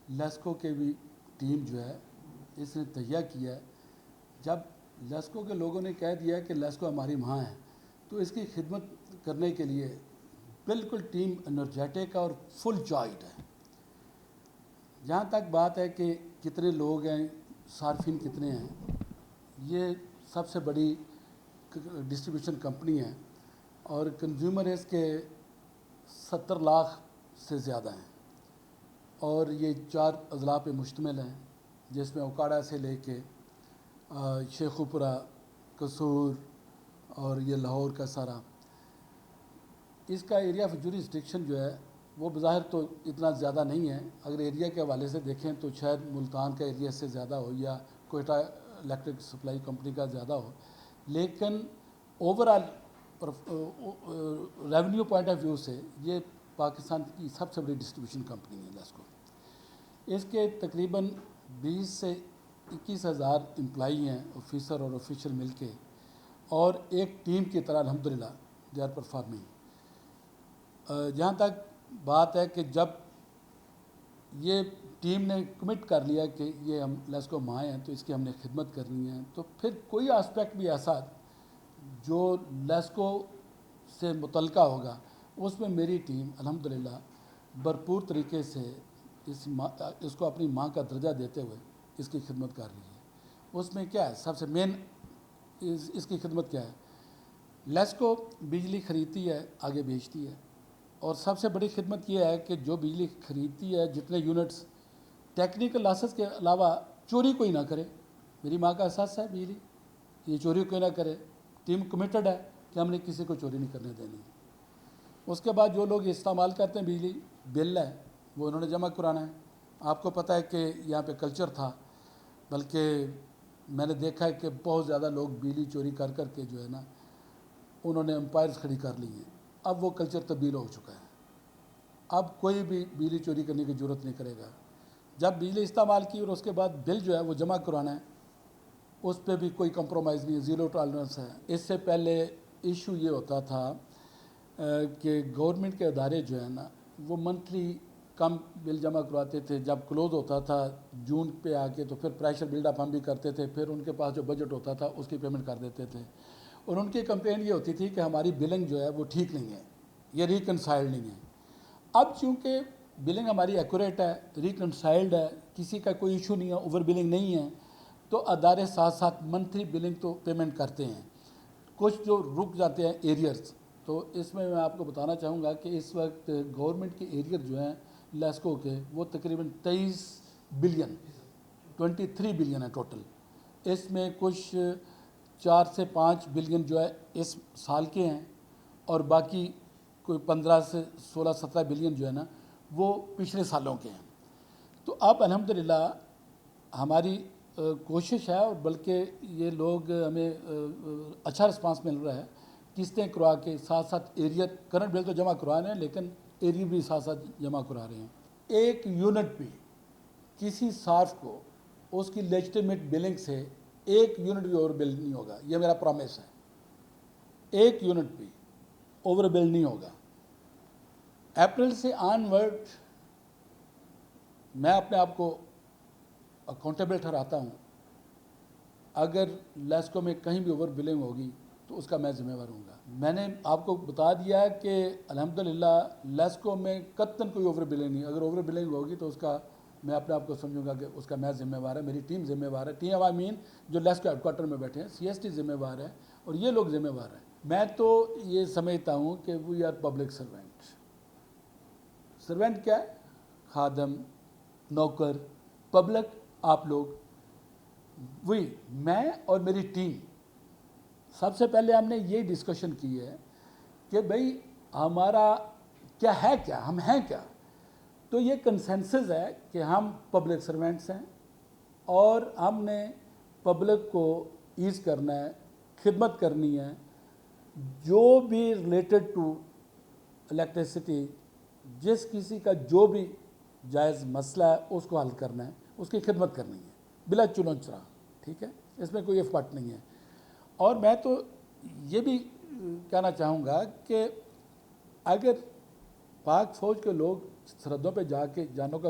لیسکو کے بھی ٹیم جو ہے اس نے تہیہ کیا ہے. جب لیسکو کے لوگوں نے کہہ دیا کہ لیسکو ہماری ماں ہے تو اس کی خدمت کرنے کے لیے بالکل ٹیم انرجیٹک اور فل جوائڈ ہے. جہاں تک بات ہے کہ کتنے لوگ ہیں، صارفین کتنے ہیں، یہ سب سے بڑی ڈسٹریبیوشن کمپنی ہے اور کنزیومر اس کے 70 لاکھ سے زیادہ ہیں اور یہ 4 اضلاع پہ مشتمل ہیں، جس میں اوکاڑا سے لے کے شیخوپورہ، قصور اور یہ لاہور کا سارا. اس کا ایریا آف جوریسڈکشن جو ہے وہ بظاہر تو اتنا زیادہ نہیں ہے. اگر ایریا کے حوالے سے دیکھیں تو شاید ملتان کا ایریا سے زیادہ ہو یا کوئٹہ الیکٹرک سپلائی کمپنی کا زیادہ ہو، لیکن overall revenue point of view سے یہ پاکستان کی سب سے بڑی ڈسٹریبیوشن کمپنی ہے لیسکو. اس کے تقریباً 20 سے 21 ہزار امپلائی ہیں، آفیسر اور آفیشیل مل کے، اور ایک ٹیم کی طرح الحمدللہ دے آر پرفارمنگ. جہاں تک بات ہے کہ جب یہ ٹیم نے کمٹ کر لیا کہ یہ ہم لیسکو ماں ہیں تو اس کی ہم نے خدمت کرنی ہے، تو پھر کوئی آسپیکٹ بھی ایسا جو لیسکو سے متعلقہ ہوگا اس میں میری ٹیم الحمدللہ بھرپور طریقے سے اس کو اپنی ماں کا درجہ دیتے ہوئے اس کی خدمت کر رہی ہے. اس میں کیا ہے سب سے مین اس کی خدمت کیا ہے؟ لیسکو بجلی خریدتی ہے، آگے بیچتی ہے، اور سب سے بڑی خدمت یہ ہے کہ جو بجلی خریدتی ہے جتنے یونٹس، ٹیکنیکل لاسز کے علاوہ چوری کوئی نہ کرے. میری ماں کا احساس ہے بجلی، یہ چوری کوئی نہ کرے. ٹیم کمیٹڈ ہے کہ ہم نے کسی کو چوری نہیں کرنے دینی. اس کے بعد جو لوگ استعمال کرتے ہیں بجلی، بل ہے وہ انہوں نے جمع کرانا ہے. آپ کو پتہ ہے کہ یہاں پہ کلچر تھا، بلکہ میں نے دیکھا ہے کہ بہت زیادہ لوگ بجلی چوری کر کر کے جو ہے نا انہوں نے امپائرز کھڑی کر لی ہیں. اب وہ کلچر تبدیل ہو چکا ہے. اب کوئی بھی بجلی چوری کرنے کی ضرورت نہیں کرے گا. جب بجلی استعمال کی اور اس کے بعد بل جو ہے وہ جمع کرانا ہے، اس پہ بھی کوئی کمپرومائز نہیں ہے، زیرو ٹالرنس ہے. اس سے پہلے ایشو یہ ہوتا تھا کہ گورنمنٹ کے ادارے جو ہیں نا وہ منتھلی کم بل جمع کرواتے تھے. جب کلوز ہوتا تھا جون پہ آ کے تو پھر پریشر بلڈ اپ ہم بھی کرتے تھے، پھر ان کے پاس جو بجٹ ہوتا تھا اس کی پیمنٹ کر دیتے تھے. اور ان کی کمپلین یہ ہوتی تھی کہ ہماری بلنگ جو ہے وہ ٹھیک نہیں ہے، یہ ریکنسائلڈ نہیں ہے. اب چونکہ بلنگ ہماری ایکوریٹ ہے، ریکنسائلڈ ہے، کسی کا کوئی ایشو نہیں ہے، اوور بلنگ نہیں ہے، تو ادارے ساتھ ساتھ منتھلی بلنگ تو پیمنٹ کرتے ہیں. کچھ جو رک جاتے ہیں ایریئرز، تو اس میں آپ کو بتانا چاہوں گا کہ اس وقت گورنمنٹ کے ایریئر جو ہیں لیسکو کے وہ تقریباً 23 بلین 23 بلین ہے ٹوٹل. اس میں کچھ 4 سے 5 بلین جو ہے اس سال کے ہیں، اور باقی کوئی 15 سے 16-17 بلین جو ہے نا وہ پچھلے سالوں کے ہیں. تو اب الحمدللہ ہماری کوشش ہے، اور بلکہ یہ لوگ ہمیں اچھا رسپانس مل رہا ہے. قسطیں کروا کے ساتھ ساتھ ایریا کرنٹ بل تو جمع کروا رہے ہیں، لیکن ایریا بھی ساتھ ساتھ جمع کرا رہے ہیں. ایک یونٹ بھی کسی صارف کو اس کی لیجٹیمیٹ بلنگ سے ایک یونٹ بھی اوور بل نہیں ہوگا. یہ میرا پرومس ہے، ایک یونٹ بھی اوور بل نہیں ہوگا. اپریل سے آن ورڈ میں اپنے آپ کو اکاؤنٹیبل ٹھہراتا ہوں. اگر لیسکو میں کہیں بھی اوور بلنگ ہوگی تو اس کا میں ذمہ دار ہوں گا. میں نے آپ کو بتا دیا ہے کہ الحمدللہ لیسکو میں قطعاً کوئی اوور بلنگ نہیں. اگر اوور بلنگ ہوگی تو اس کا میں اپنے آپ کو سمجھوں گا کہ اس کا میں ذمہ دار ہے، میری ٹیم ذمہ دار ہے. ٹیم آئی مین جو لیسکو ہیڈ کوارٹر میں بیٹھے ہیں، سی ایس ٹی ذمہ دار ہے، اور یہ لوگ ذمہ دار ہیں. میں تو یہ سمجھتا ہوں کہ we are public servant. Servant کیا ہے؟ خادم، نوکر، پبلک. آپ لوگ، وہی میں اور میری ٹیم. سب سے پہلے ہم نے یہ ڈسکشن کی ہے کہ بھئی ہمارا کیا ہے، کیا ہم ہیں کیا. تو یہ کنسنسس ہے کہ ہم پبلک سرونٹس ہیں، اور ہم نے پبلک کو ایز کرنا ہے، خدمت کرنی ہے. جو بھی ریلیٹڈ ٹو الیکٹریسٹی، جس کسی کا جو بھی جائز مسئلہ ہے اس کو حل کرنا ہے، اس کی خدمت کرنی ہے بلا چلنچرا. ٹھیک ہے، اس میں کوئی افٹ نہیں ہے. اور میں تو یہ بھی کہنا چاہوں گا کہ اگر پاک فوج کے لوگ سرحدوں پہ جا کے جانوں کا